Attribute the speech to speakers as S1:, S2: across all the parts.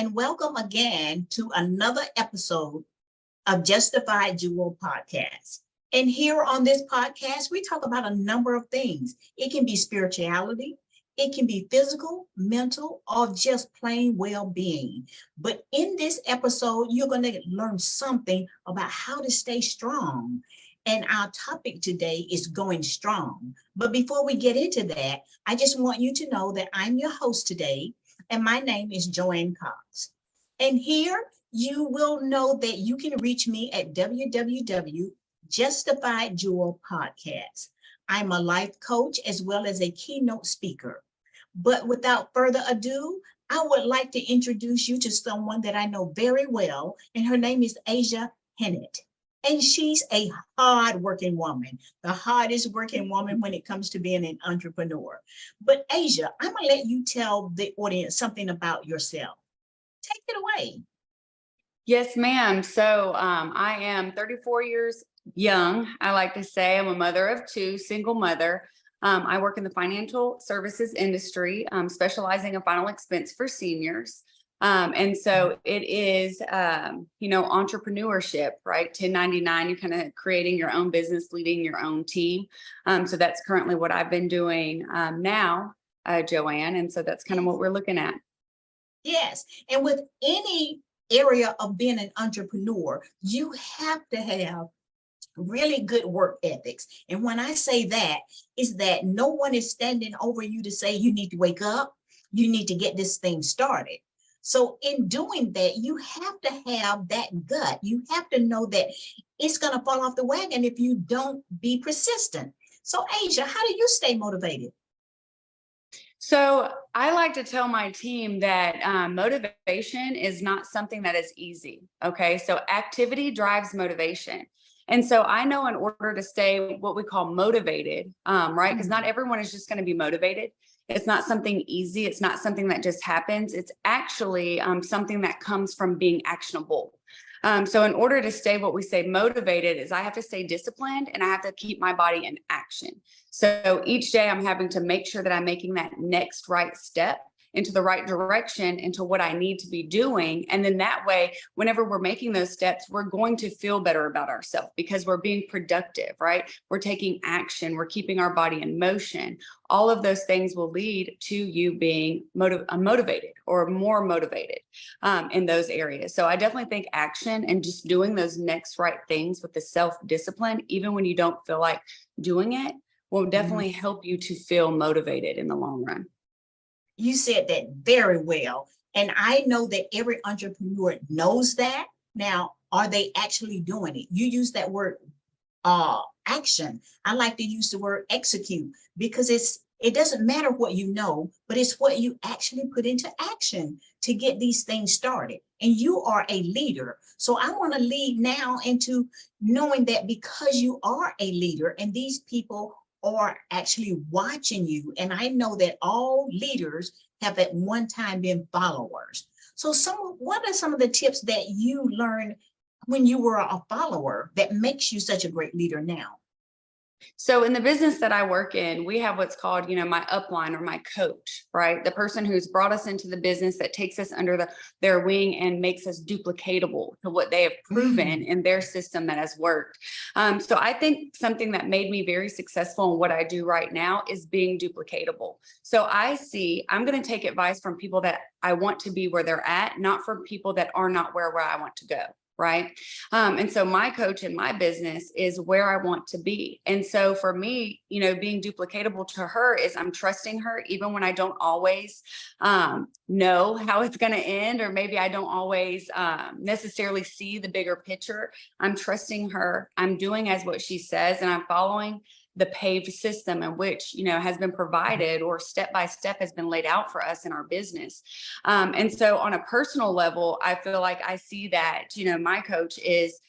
S1: and welcome again to another episode of Justified Jewel Podcast. And here on this podcast, we talk about a number of things. It can be spirituality, it can be physical, mental, or just plain well-being. But in this episode, you're going to learn something about how to stay strong. And our topic today is going strong. But before we get into that, I just want you to know that I'm your host today, and my name is Joanne Cox. And here you will know that you can reach me at Justified Jewel Podcast. I'm a life coach as well as a keynote speaker. But without further ado, I would like to introduce you to someone that I know very well, and her name is Hinnant. And she's a hard-working woman, the hardest working woman when it comes to being an entrepreneur. But Asia, I'm gonna let you tell the audience something about yourself. Take it away.
S2: Yes, ma'am. So I am 34 years young. I like to say I'm a mother of two, single mother. I work in the financial services industry, specializing in final expense for seniors. And so it is, entrepreneurship, right? 1099, you're kind of creating your own business, leading your own team. So that's currently what I've been doing now, Joanne. And so that's kind of what we're looking at.
S1: Yes. And with any area of being an entrepreneur, you have to have really good work ethics. And when I say that, is that no one is standing over you to say you need to wake up, you need to get this thing started. So in doing that, you have to have that gut. You have to know that it's going to fall off the wagon if you don't be persistent. So Asia, how do you stay motivated?
S2: So I like to tell my team that motivation is not something that is easy. Okay. So activity drives motivation. And so I know in order to stay what we call motivated, right? Because not everyone is just going to be motivated. It's not something easy. It's not something that just happens. It's actually something that comes from being actionable. So in order to stay what we say motivated is I have to stay disciplined and I have to keep my body in action. So each day I'm having to make sure that I'm making that next right step into the right direction, into what I need to be doing. And then that way, whenever we're making those steps, we're going to feel better about ourselves because we're being productive, right? We're taking action, we're keeping our body in motion. All of those things will lead to you being motivated or more motivated in those areas. So I definitely think action and just doing those next right things with the self-discipline, even when you don't feel like doing it, will definitely help you to feel motivated in the long run.
S1: You said that very well. And I know that every entrepreneur knows that. Now, are they actually doing it? You use that word action. I like to use the word execute because it doesn't matter what you know, but it's what you actually put into action to get these things started. And you are a leader. So I want to lead now into knowing that because you are a leader and these people are actually watching you. And I know that all leaders have at one time been followers. So what are some of the tips that you learned when you were a follower that makes you such a great leader now?
S2: So in the business that I work in, we have what's called, my upline or my coach, right? The person who's brought us into the business that takes us under their wing and makes us duplicatable to what they have proven in their system that has worked. So I think something that made me very successful in what I do right now is being duplicatable. So I'm going to take advice from people that I want to be where they're at, not from people that are not where I want to go. Right. And so my coach in my business is where I want to be. And so for me, being duplicatable to her is I'm trusting her, even when I don't always know how it's going to end, or maybe I don't always necessarily see the bigger picture. I'm trusting her. I'm doing as what she says, and I'm following the paved system in which, has been provided or step by step has been laid out for us in our business. And so on a personal level, I feel like I see that, my coach is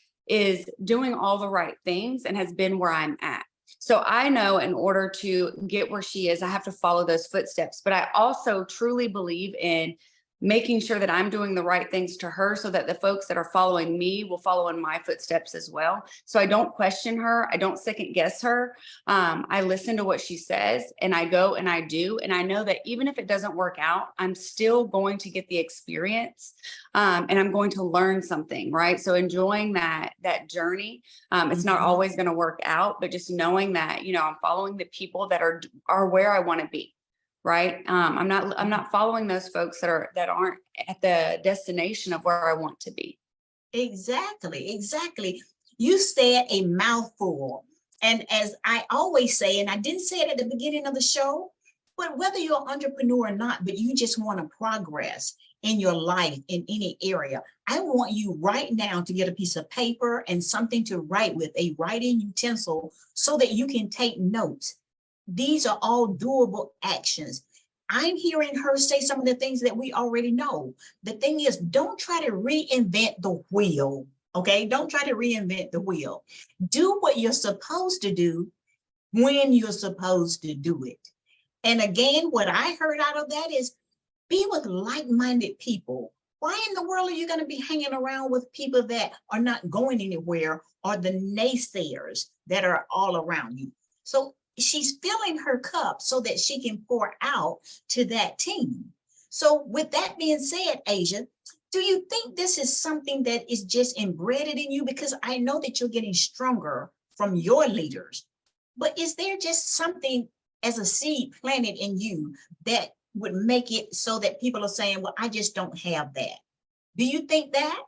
S2: doing all the right things and has been where I'm at. So I know in order to get where she is, I have to follow those footsteps. But I also truly believe in making sure that I'm doing the right things to her so that the folks that are following me will follow in my footsteps as well. So I don't question her. I don't second guess her. I listen to what she says and I go and I do. And I know that even if it doesn't work out, I'm still going to get the experience, and I'm going to learn something, right? So enjoying that journey. It's not always going to work out, but just knowing that, you know, I'm following the people that are where I want to be. Right. I'm not following those folks that aren't at the destination of where I want to be.
S1: Exactly, exactly. You said a mouthful. And as I always say, and I didn't say it at the beginning of the show, but whether you're an entrepreneur or not, but you just want to progress in your life in any area, I want you right now to get a piece of paper and something to write with, a writing utensil, so that you can take notes. These are all doable actions. I'm hearing her say some of the things that we already know. The thing is, don't try to reinvent the wheel. Okay. Don't try to reinvent the wheel. Do what you're supposed to do when you're supposed to do it. And again, what I heard out of that is be with like-minded people. Why in the world are you going to be hanging around with people that are not going anywhere, or the naysayers that are all around you? So she's filling her cup so that she can pour out to that team. So with that being said, Asia, do you think this is something that is just embedded in you? Because I know that you're getting stronger from your leaders, but is there just something as a seed planted in you that would make it so that people are saying, well, I just don't have that? Do you think that?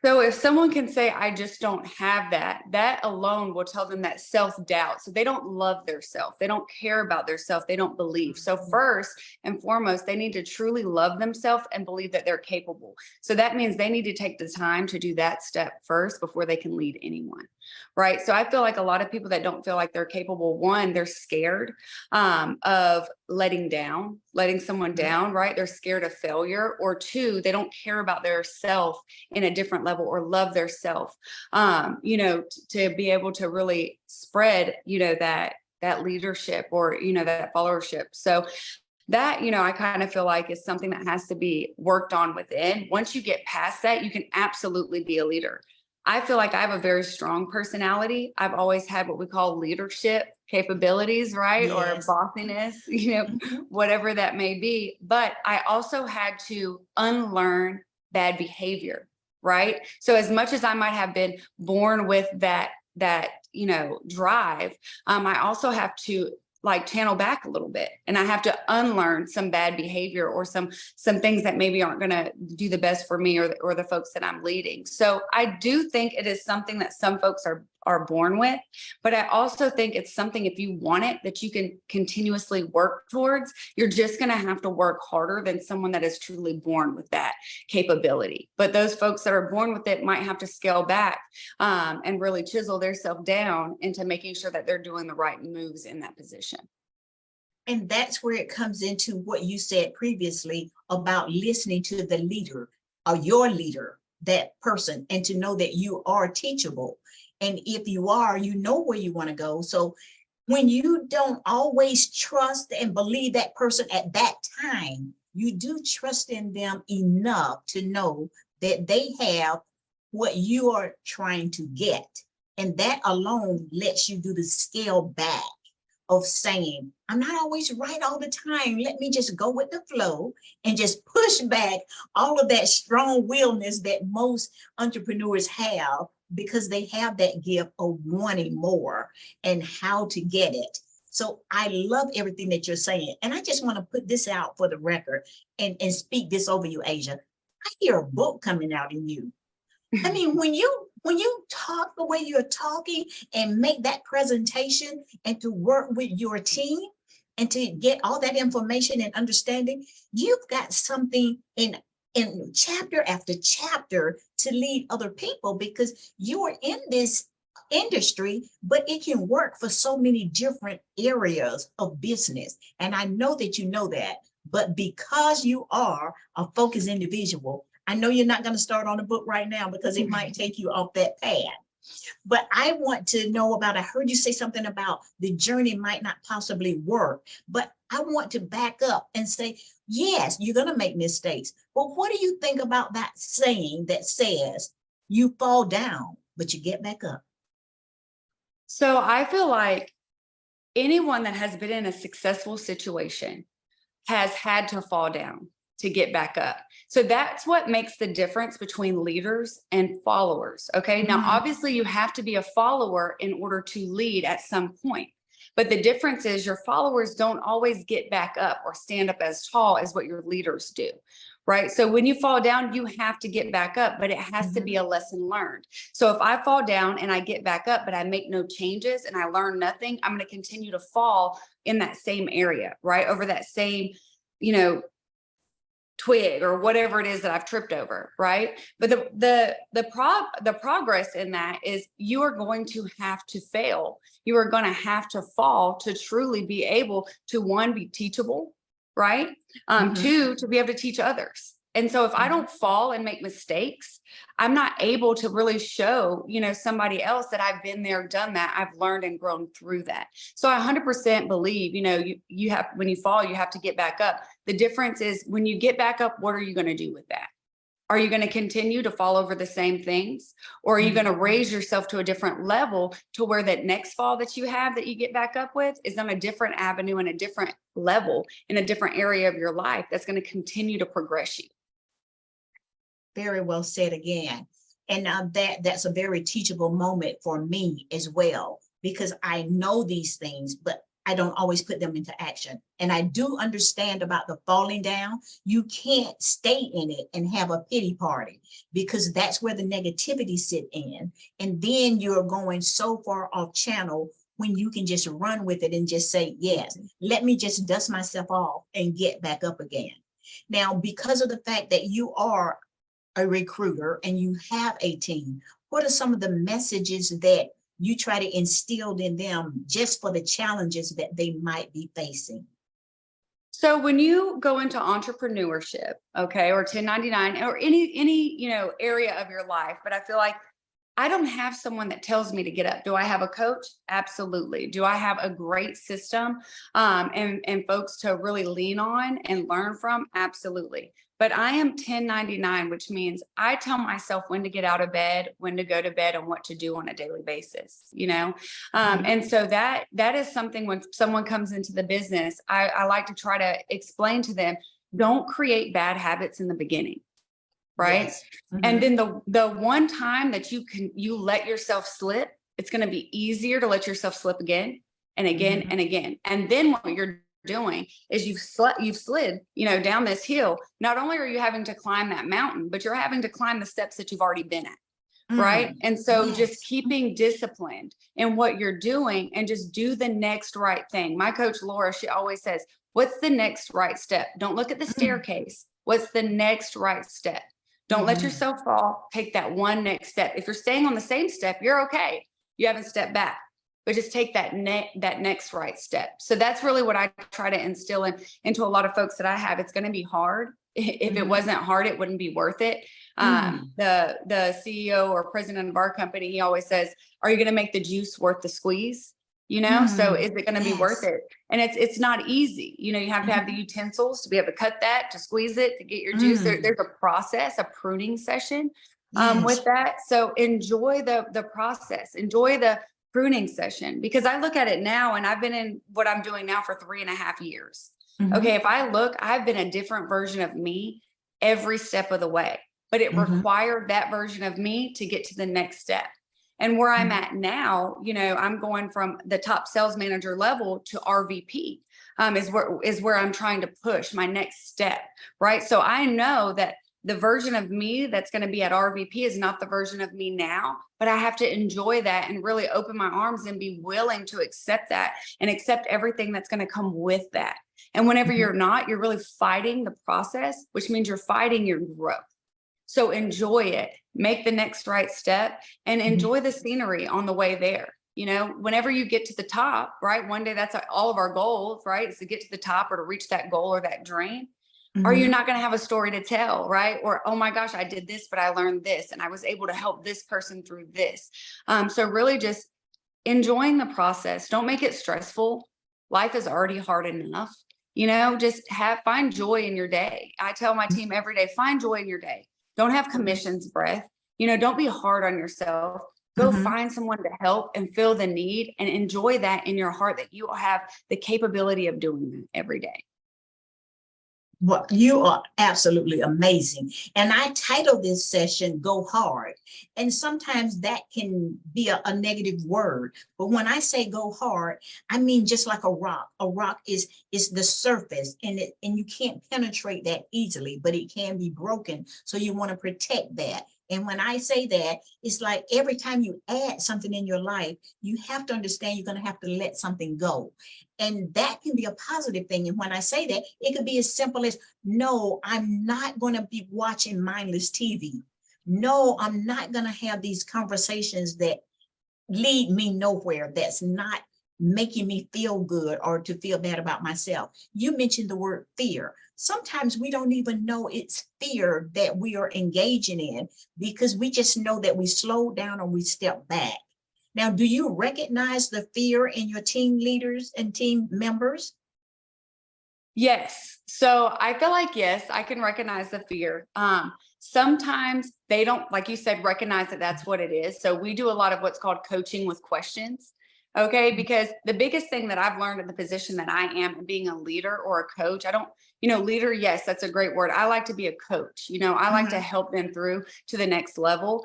S2: So if someone can say, I just don't have that, that alone will tell them that self-doubt. So they don't love their self. They don't care about their self. They don't believe. So first and foremost, they need to truly love themselves and believe that they're capable. So that means they need to take the time to do that step first before they can lead anyone. Right. So I feel like a lot of people that don't feel like they're capable, one, they're scared of letting someone down, right? They're scared of failure. Or two, they don't care about their self in a different level or love their self, to be able to really spread, that leadership or, that followership. So that, I kind of feel like is something that has to be worked on within. Once you get past that, you can absolutely be a leader. I feel like I have a very strong personality. I've always had what we call leadership capabilities, right? Or
S1: Yes.
S2: bossiness,
S1: Mhm.
S2: whatever that may be. But I also had to unlearn bad behavior, right? So as much as I might have been born with that drive, I also have to like channel back a little bit, and I have to unlearn some bad behavior or some things that maybe aren't going to do the best for me or the folks that I'm leading. So I do think it is something that some folks are born with, but I also think it's something, if you want it, that you can continuously work towards. You're just going to have to work harder than someone that is truly born with that capability. But those folks that are born with it might have to scale back and really chisel themselves down into making sure that they're doing the right moves in that position.
S1: And that's where it comes into what you said previously about listening to the leader or your leader, that person, and to know that you are teachable. And if you are, you know where you want to go. So when you don't always trust and believe that person at that time, you do trust in them enough to know that they have what you are trying to get. And that alone lets you do the scale back of saying, I'm not always right all the time. Let me just go with the flow and just push back all of that strong willness that most entrepreneurs have, because they have that gift of wanting more and how to get it. So I love everything that you're saying. And I just want to put this out for the record and speak this over you, Asia. I hear a book coming out in you. I mean, when you talk the way you're talking and make that presentation and to work with your team and to get all that information and understanding, you've got something in chapter after chapter to lead other people, because you are in this industry, but it can work for so many different areas of business. And I know that you know that, but because you are a focused individual, I know you're not going to start on a book right now because it might take you off that path. But I want to know about, I heard you say something about the journey might not possibly work, but I want to back up and say, Yes, you're going to make mistakes. But what do you think about that saying that says you fall down, but you get back up?
S2: So I feel like anyone that has been in a successful situation has had to fall down to get back up. So that's what makes the difference between leaders and followers. Okay. Now,
S1: Mhm.
S2: obviously, you have to be a follower in order to lead at some point. But the difference is your followers don't always get back up or stand up as tall as what your leaders do. Right. So when you fall down, you have to get back up, but it has to
S1: Mhm.
S2: be a lesson learned. So if I fall down and I get back up, but I make no changes and I learn nothing, I'm going to continue to fall in that same area, right? Over that same, you know, twig or whatever it is that I've tripped over, right? But the progress in that is you are going to have to fail. You are going to have to fall to truly be able to, one, be teachable, right?
S1: Mhm.
S2: Two, to be able to teach others. And so if I
S1: Mhm.
S2: don't fall and make mistakes, I'm not able to really show, somebody else that I've been there, done that. I've learned and grown through that. So I 100% believe, you have, when you fall, you have to get back up. The difference is when you get back up, what are you going to do with that? Are you going to continue to fall over the same things? Or are you going to raise yourself to a different level to where that next fall that you have that you get back up with is on a different avenue and a different level in a different area of your life that's going to continue to progress you?
S1: Very well said again. And that's a very teachable moment for me as well, because I know these things, but I don't always put them into action. And I do understand about the falling down. You can't stay in it and have a pity party, because that's where the negativity sit in. And then you're going so far off channel when you can just run with it and just say, yes, let me just dust myself off and get back up again. Now, because of the fact that you are a recruiter and you have a team, what are some of the messages that you try to instill in them just for the challenges that they might be facing?
S2: So when you go into entrepreneurship, okay, or 1099 or any, area of your life, but I feel like I don't have someone that tells me to get up. Do I have a coach? Absolutely. Do I have a great system and folks to really lean on and learn from? Absolutely. But I am 1099, which means I tell myself when to get out of bed, when to go to bed, and what to do on a daily basis.
S1: Mhm.
S2: And so that is something when someone comes into the business, I like to try to explain to them, don't create bad habits in the beginning, right?
S1: Yes.
S2: And
S1: Mhm.
S2: then the one time that you let yourself slip, it's going to be easier to let yourself slip again and again
S1: Mhm.
S2: and again. And then what you're doing is you've slid, down this hill. Not only are you having to climb that mountain, but you're having to climb the steps that you've already been at. Right.
S1: Mm.
S2: And so just
S1: Yes.
S2: keeping disciplined in what you're doing and just do the next right thing. My coach, Laura, she always says, what's the next right step? Don't look at the
S1: Mm.
S2: staircase. What's the next right step? Don't let
S1: Mhm.
S2: yourself fall. Take that one next step. If you're staying on the same step, you're okay. You haven't stepped back, but just take that next right step. So that's really what I try to instill into a lot of folks that I have. It's going to be hard. If it
S1: Mhm.
S2: wasn't hard, it wouldn't be worth it.
S1: Mm.
S2: The CEO or president of our company, he always says, "Are you going to make the juice worth the squeeze?" So
S1: Mm.
S2: is it going to be worth
S1: Yes.
S2: it? And it's not easy. You have to have the
S1: Mhm.
S2: utensils to be able to cut that, to squeeze it, to get your juice.
S1: Mm.
S2: There's a process, a pruning session with
S1: Yes.
S2: that. So enjoy the process, enjoy the pruning session, because I look at it now, and I've been in what I'm doing now for 3.5 years. Okay,
S1: Mhm.
S2: if I look, I've been a different version of me every step of the way, but it
S1: Mhm.
S2: required that version of me to get to the next step. And where I'm
S1: Mhm.
S2: at now, I'm going from the top sales manager level to RVP, is where I'm trying to push my next step, right? So I know that the version of me that's going to be at RVP is not the version of me now, but I have to enjoy that and really open my arms and be willing to accept that and accept everything that's going to come with that. And whenever
S1: Mhm.
S2: you're not, you're really fighting the process, which means you're fighting your growth. So enjoy it, make the next right step, and
S1: Mhm.
S2: enjoy the scenery on the way there. Whenever you get to the top, right? One day that's all of our goals, right? Is to get to the top or to reach that goal or that dream. Are you
S1: Mhm.
S2: not going to have a story to tell, right? Or, oh my gosh, I did this, but I learned this, and I was able to help this person through this. So really just enjoying the process. Don't make it stressful. Life is already hard enough. just find joy in your day. I tell my team every day, find joy in your day. Don't have commissions breath. Don't be hard on yourself. Go
S1: Mhm.
S2: find someone to help and feel the need and enjoy that in your heart, that you will have the capability of doing that every day.
S1: Well, you are absolutely amazing. And I titled this session Go Hard. And sometimes that can be a negative word. But when I say go hard, I mean just like a rock. A rock is the surface, and you can't penetrate that easily, but it can be broken. So you want to protect that. And when I say that, it's like every time you add something in your life, you have to understand you're going to have to let something go. And that can be a positive thing. And when I say that, it could be as simple as, no, I'm not going to be watching mindless TV. No, I'm not going to have these conversations that lead me nowhere, that's not making me feel good or to feel bad about myself. You mentioned the word fear. Sometimes we don't even know it's fear that we are engaging in, because we just know that we slow down or we step back. Now, do you recognize the fear in your team leaders and team members?
S2: Yes. So I feel like, yes, I can recognize the fear. Sometimes they don't, like you said, recognize that that's what it is. So we do a lot of what's called coaching with questions. Okay. Because the biggest thing that I've learned in the position that I am, being a leader or a coach, I don't, leader, yes, that's a great word. I like to be a coach. I like to help them through to the next level.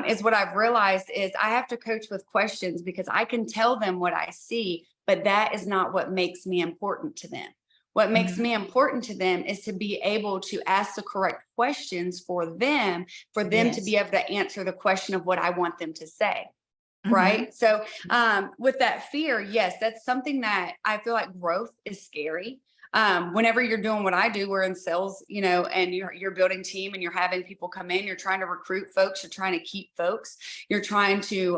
S2: Is what I've realized is I have to coach with questions, because I can tell them what I see, but that is not what makes me important to them. What makes me important to them is to be able to ask the correct questions for them to
S1: Yes.
S2: be able to answer the question of what I want them to say.
S1: Mhm.
S2: Right. So with that fear, yes, that's something that I feel like growth is scary. Whenever you're doing what I do, we're in sales, and you're building team and you're having people come in, you're trying to recruit folks, you're trying to keep folks, you're trying to,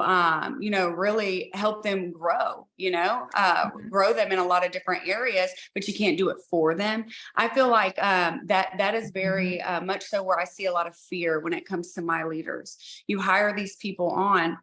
S2: really help them grow, grow them in a lot of different areas, but you can't do it for them. I feel like that is very much so where I see a lot of fear when it comes to my leaders. You hire these people on,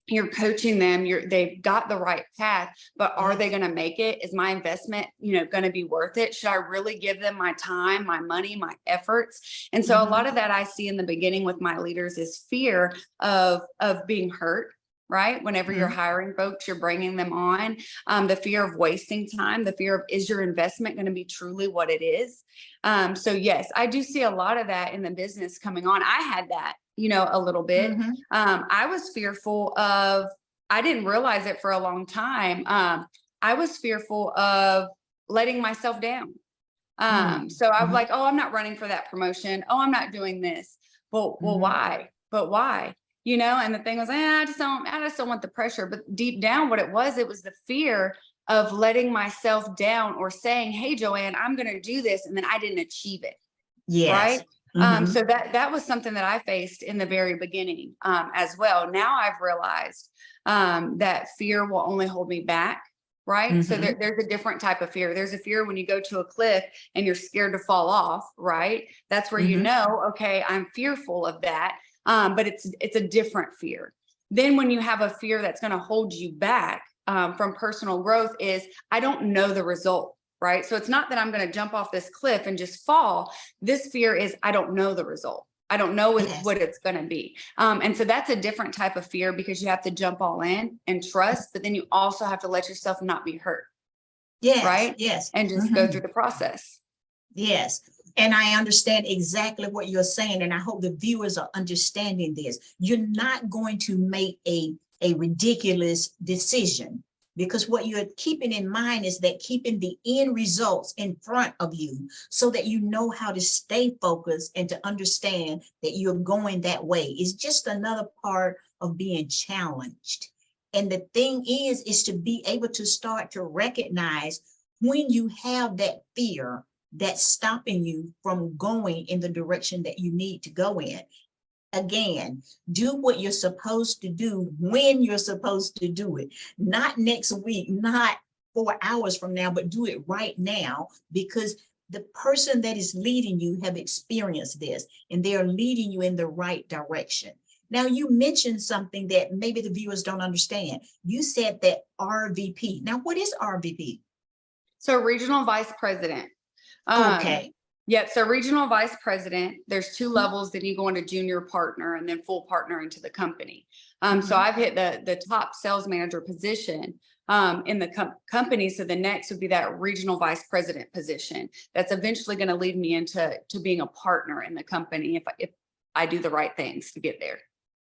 S2: you're coaching them, they've got the right path, but are they going to make it? Is my investment, going to be worth it? Should I really give them my time, my money, my efforts? And so a lot of that I see in the beginning with my leaders is fear of being hurt. Right. Whenever you're hiring folks, you're bringing them on, the fear of wasting time, the fear of, is your investment going to be truly what it is? So yes, I do see a lot of that in the business coming on. I had that, a little bit. I was fearful of, I didn't realize it for a long time. I was fearful of letting myself down. So I was like, oh, I'm not running for that promotion. Oh, I'm not doing this. Well, why? But why? And the thing was, I just don't want the pressure. But deep down, what it was the fear of letting myself down, or saying, hey, Joanne, I'm going to do this. And then I didn't achieve it.
S1: Yes.
S2: Right. So that was something that I faced in the very beginning, as well. Now I've realized that fear will only hold me back. Right. So there's a different type of fear. There's a fear when you go to a cliff and you're scared to fall off. Right. That's where okay, I'm fearful of that. But it's a different fear. Then when you have a fear that's going to hold you back from personal growth, is I don't know the result. Right. So it's not that I'm going to jump off this cliff and just fall. This fear is, I don't know the result. I don't know what it's going to be. And so that's a different type of fear, because you have to jump all in and trust, but then you also have to let yourself not be hurt.
S1: Yes.
S2: Right.
S1: Yes.
S2: And just go through the process.
S1: Yes. And I understand exactly what you're saying. And I hope the viewers are understanding this. You're not going to make a ridiculous decision, because what you're keeping in mind is that keeping the end results in front of you, so that you know how to stay focused and to understand that you're going that way. It's just another part of being challenged. And the thing is to be able to start to recognize when you have that fear that's stopping you from going in the direction that you need to go in. Again, do what you're supposed to do when you're supposed to do it. Not next week, not 4 hours from now, but do it right now, because the person that is leading you have experienced this, and they are leading you in the right direction. Now, you mentioned something that maybe the viewers don't understand. You said that RVP. Now, what is RVP?
S2: So regional vice president. Um,
S1: Okay.
S2: Yep. So regional vice president, there's two levels. Then you go into junior partner and then full partner into the company. So
S1: Mhm.
S2: I've hit the top sales manager position in the company. So the next would be that regional vice president position. That's eventually going to lead me into being a partner in the company if I do the right things to get there.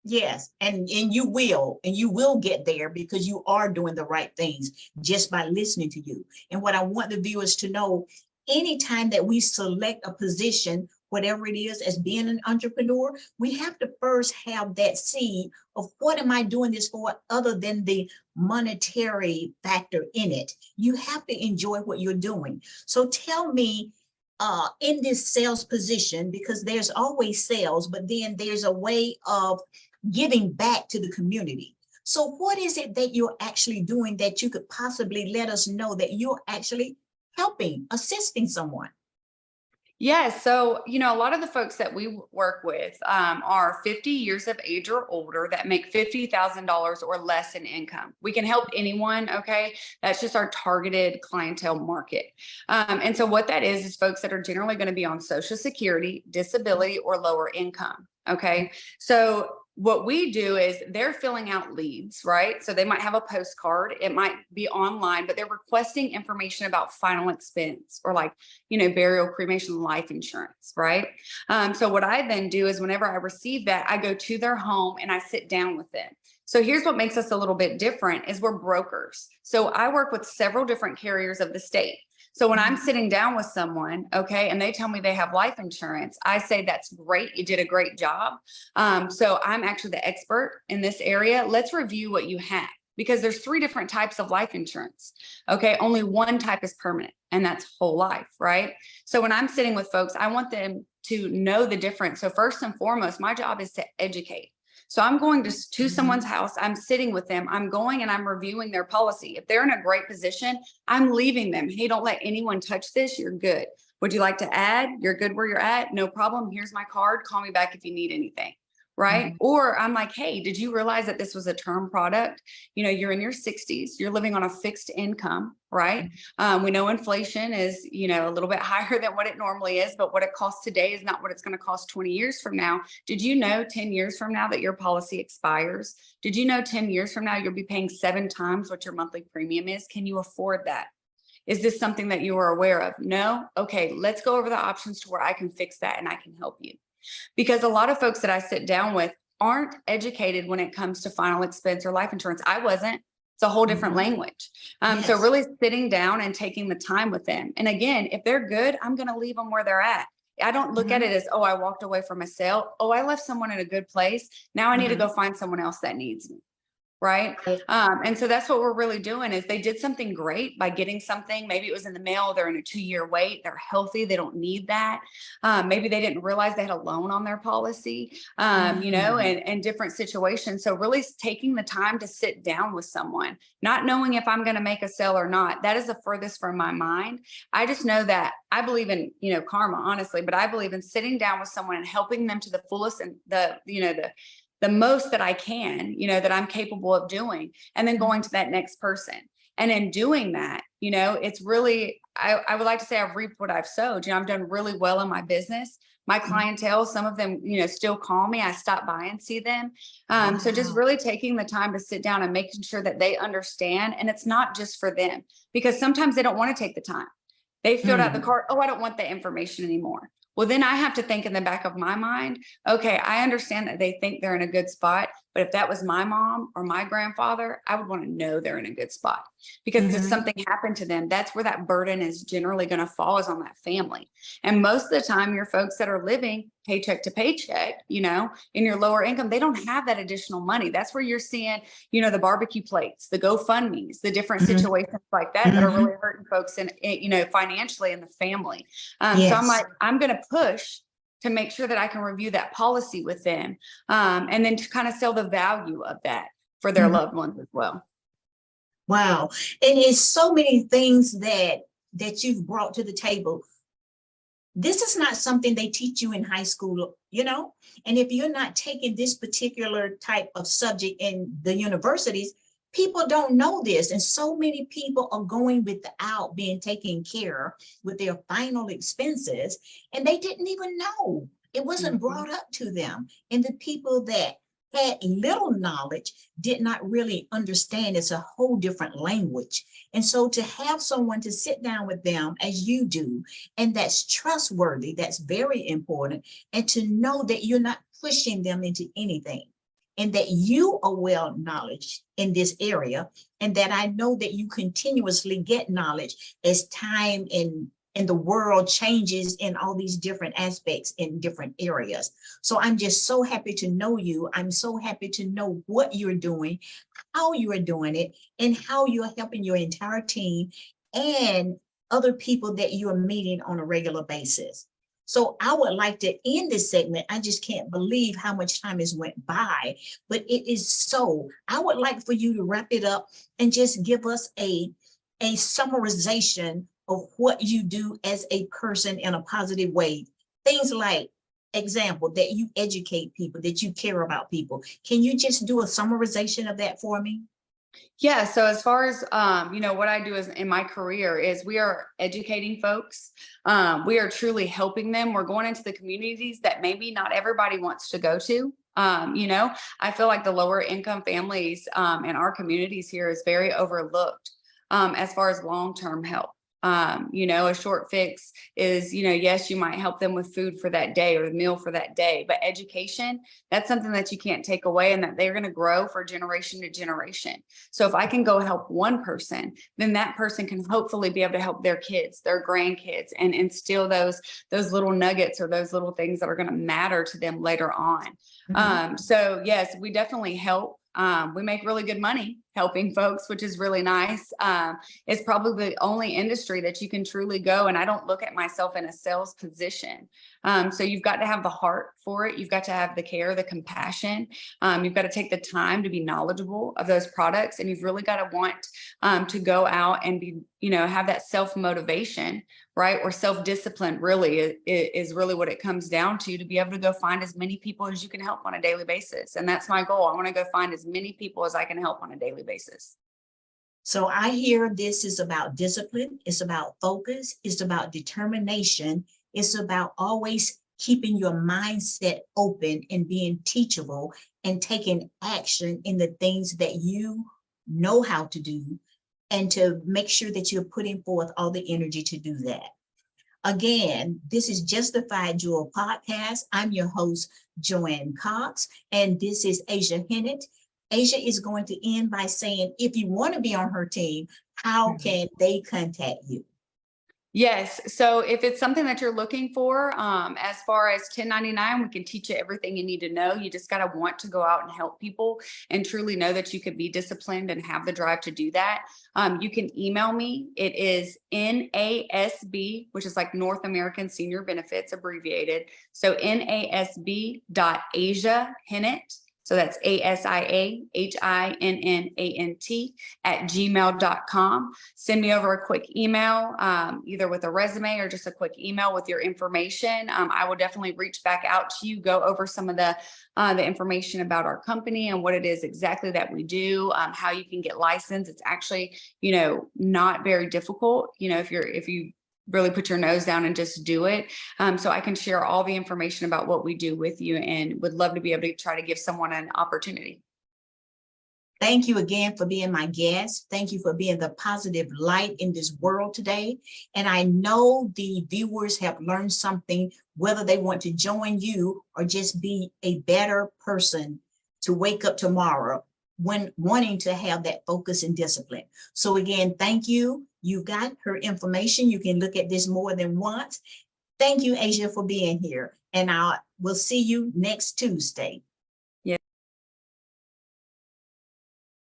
S1: Yes, and you will get there because you are doing the right things just by listening to you. And what I want the viewers to know, anytime that we select a position, whatever it is, as being an entrepreneur, we have to first have that seed of what am I doing this for other than the monetary factor in it. You have to enjoy what you're doing. So tell me, in this sales position, because there's always sales, but then there's a way of giving back to the community. So what is it that you're actually doing that you could possibly let us know that you're actually helping, assisting someone?
S2: Yes. So, a lot of the folks that we work with are 50 years of age or older that make $50,000 or less in income. We can help anyone. Okay. That's just our targeted clientele market. And so, what that is folks that are generally going to be on Social Security, disability, or lower income. Okay. So, what we do is they're filling out leads, right? So they might have a postcard, it might be online, but they're requesting information about final expense or like, burial, cremation, life insurance, right? So what I then do is whenever I receive that, I go to their home and I sit down with them. So here's what makes us a little bit different is we're brokers. So I work with several different carriers of the state. So when I'm sitting down with someone, okay, and they tell me they have life insurance, I say, that's great. You did a great job. So I'm actually the expert in this area. Let's review what you have because there's 3 different types of life insurance. Okay. Only one type is permanent and that's whole life, right? So when I'm sitting with folks, I want them to know the difference. So first and foremost, my job is to educate. So I'm going to someone's house, I'm sitting with them, I'm going and I'm reviewing their policy. If they're in a great position, I'm leaving them. Hey, don't let anyone touch this. You're good. Would you like to add? You're good where you're at. No problem. Here's my card. Call me back if you need anything. Right.
S1: Mhm.
S2: Or I'm like, hey, did you realize that this was a term product? You're in your 60s, you're living on a fixed income, right? We know inflation is, a little bit higher than what it normally is, but what it costs today is not what it's going to cost 20 years from now. Did you know 10 years from now that your policy expires? Did you know 10 years from now you'll be paying 7 times what your monthly premium is? Can you afford that? Is this something that you are aware of? No? Okay, let's go over the options to where I can fix that and I can help you. Because a lot of folks that I sit down with aren't educated when it comes to final expense or life insurance. I wasn't. It's a whole different
S1: Mhm.
S2: language. So
S1: Yes.
S2: really sitting down and taking the time with them. And again, if they're good, I'm going to leave them where they're at. I don't look at
S1: Mhm.
S2: it as, oh, I walked away from a sale. Oh, I left someone in a good place. Now I need to
S1: Mhm.
S2: go find someone else that needs me. Right.
S1: Right.
S2: And so that's what we're really doing is they did something great by getting something. Maybe it was in the mail. They're in a 2-year wait. They're healthy. They don't need that. Maybe they didn't realize they had a loan on their policy, and different situations. So really taking the time to sit down with someone, not knowing if I'm going to make a sale or not. That is the furthest from my mind. I just know that I believe in, karma, honestly, but I believe in sitting down with someone and helping them to the fullest and the most that I can, that I'm capable of doing, and then going to that next person. And in doing that, it's really, I would like to say I've reaped what I've sowed. I've done really well in my business. My clientele, some of them, still call me. I stop by and see them. So just
S1: Wow.
S2: really taking the time to sit down and making sure that they understand. And it's not just for them, because sometimes they don't want to take the time. They filled out the
S1: Mm.
S2: card. Oh, I don't want the information anymore. Well, then I have to think in the back of my mind, okay, I understand that they think they're in a good spot, but if that was my mom or my grandfather, I would want to know they're in a good spot, because if
S1: Mhm.
S2: something happened to them, that's where that burden is generally going to fall, is on that family. And most of the time, your folks that are living paycheck to paycheck, in your lower income, they don't have that additional money. That's where you're seeing, the barbecue plates, the GoFundMe's, the different
S1: Mhm.
S2: situations like that are
S1: Mhm.
S2: really hurting folks in, financially in the family. So I'm
S1: Yes.
S2: like, I'm going to push to make sure that I can review that policy with them, and then to kind of sell the value of that for their
S1: Mhm.
S2: loved ones as well.
S1: Wow. And it's so many things that you've brought to the table. This is not something they teach you in high school, and if you're not taking this particular type of subject in the universities, People don't know this, and so many people are going without being taken care of with their final expenses, and they didn't even know. It wasn't
S2: Mhm.
S1: brought up to them. And the people that had little knowledge did not really understand. It's a whole different language. And so to have someone to sit down with them as you do, and that's trustworthy, that's very important. And to know that you're not pushing them into anything, and that you are well knowledge in this area, and that I know that you continuously get knowledge as time in the world changes in all these different aspects in different areas. So I'm just so happy to know you. I'm so happy to know what you're doing, how you are doing it, and how you're helping your entire team and other people that you are meeting on a regular basis. So I would like to end this segment. I just can't believe how much time has went by, but it is so. I would like for you to wrap it up and just give us a summarization of what you do as a person in a positive way. Things like, example, that you educate people, that you care about people. Can you just do a summarization of that for me?
S2: Yeah. So as far as what I do is in my career is we are educating folks. We are truly helping them. We're going into the communities that maybe not everybody wants to go to. I feel like the lower income families in our communities here is very overlooked as far as long-term help. A short fix is, yes, you might help them with food for that day or the meal for that day, but education, that's something that you can't take away and that they're going to grow for generation to generation. So if I can go help one person, then that person can hopefully be able to help their kids, their grandkids, and instill those little nuggets or those little things that are going to matter to them later on.
S1: Mhm.
S2: So yes, we definitely help. We make really good money helping folks, which is really nice. It's probably the only industry that you can truly go. And I don't look at myself in a sales position. So you've got to have the heart for it. You've got to have the care, the compassion. You've got to take the time to be knowledgeable of those products. And you've really got to want to go out and be, have that self-motivation, right? Or self-discipline really is really what it comes down to be able to go find as many people as you can help on a daily basis. And that's my goal. I want to go find as many people as I can help on a daily basis.
S1: So I hear this is about discipline, it's about focus, it's about determination, it's about always keeping your mindset open and being teachable and taking action in the things that you know how to do, and to make sure that you're putting forth all the energy to do that. Again, this is Justified Jewel Podcast. I'm your host, Joanne Cox, and this is Asia Hinnant. Asia is going to end by saying, if you want to be on her team, how can they contact you?
S2: Yes. So if it's something that you're looking for, as far as 1099, we can teach you everything you need to know. You just got to want to go out and help people and truly know that you could be disciplined and have the drive to do that. You can email me. It is NASB, which is like North American Senior Benefits abbreviated. So NASB.Asia Hinnant. So that's ASIAHINNANT @gmail.com. Send me over a quick email, either with a resume or just a quick email with your information. I will definitely reach back out to you, go over some of the information about our company and what it is exactly that we do, how you can get licensed. It's actually, not very difficult. If you really put your nose down and just do it. So I can share all the information about what we do with you and would love to be able to try to give someone an opportunity.
S1: Thank you again for being my guest. Thank you for being the positive light in this world today. And I know the viewers have learned something, whether they want to join you or just be a better person to wake up tomorrow when wanting to have that focus and discipline. So again, thank you. You got her information. You can look at this more than once. Thank you, Asia, for being here. And I will see you next Tuesday.